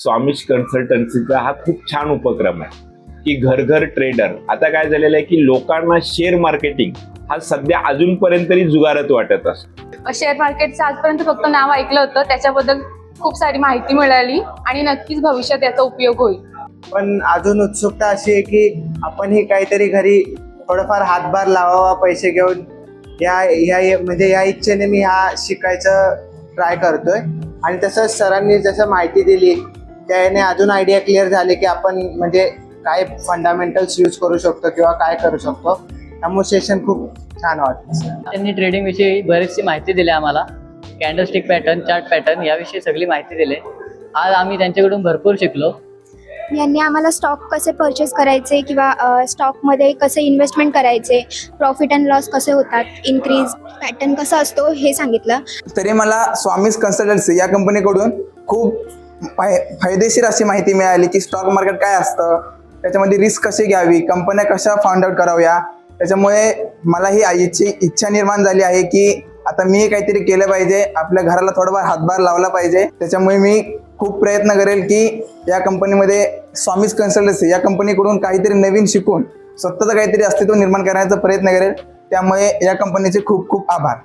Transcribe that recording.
स्वामीश कन्सल्टन्सीचा हा खूप छान उपक्रम आहे की घर घर ट्रेडर. आता काय झालेलं आहे की लोकांना शेअर मार्केटिंग हा सध्या अजूनपर्यंत तरी जुगारच वाटत असतो. शेअर मार्केटचं आजपर्यंत फक्त नाव ऐकलं होतं, त्याच्याबद्दल खूप सारी माहिती मिळाली आणि नक्कीच भविष्यात याचा उपयोग होईल. पण अजून उत्सुकता अशी आहे की आपणही काहीतरी घरी थोडंफार हातभार लावावा पैसे घेऊन. या इच्छेने मी हा शिकायचं ट्राय करतोय. आणि तसंच सरांनी जसं माहिती दिली त्याने अजून आयडिया क्लिअर झाली की आपण म्हणजे काय फंडामेंटल्स यूज करू शकतो किंवा काय करू शकतो. त्यामुळे सेशन खूप छान वाटतं. त्यांनी ट्रेडिंग विषयी बरीचशी माहिती दिली आम्हाला. कॅन्डलस्टिक पॅटर्न, चार्ट पॅटर्न याविषयी सगळी माहिती दिली. आज आम्ही त्यांच्याकडून भरपूर शिकलो. यांनी आम्हाला स्टॉक कसे परचेस करायचे किंवा स्टॉकमध्ये कसे इन्व्हेस्टमेंट करायचे, प्रॉफिट अँड लॉस कसे होतात, इन्क्रीज पॅटर्न कसा असतो हे सांगितलं. तरी मला स्वामीश कन्सल्टन्सी या कंपनीकडून खूप फायदेशीर अशी माहिती मिळाली की स्टॉक मार्केट काय असतं, त्याच्यामध्ये रिस्क कशी घ्यावी, कंपन्या कशा फाउंड आउट कराव्या. त्याच्यामुळे मला ही इच्छा निर्माण झाली आहे की आता मी काहीतरी केलं पाहिजे, आपल्या घराला थोडाफार हातभार लावला पाहिजे. त्याच्यामुळे मी खूप प्रयत्न करेल की या कंपनीमध्ये स्वामीश कन्सल्टन्सी या कंपनीकडून काहीतरी नवीन शिकून स्वतःचं काहीतरी अस्तित्व निर्माण करण्याचा प्रयत्न करेल. त्यामुळे या कंपनीचे खूप खूप आभार.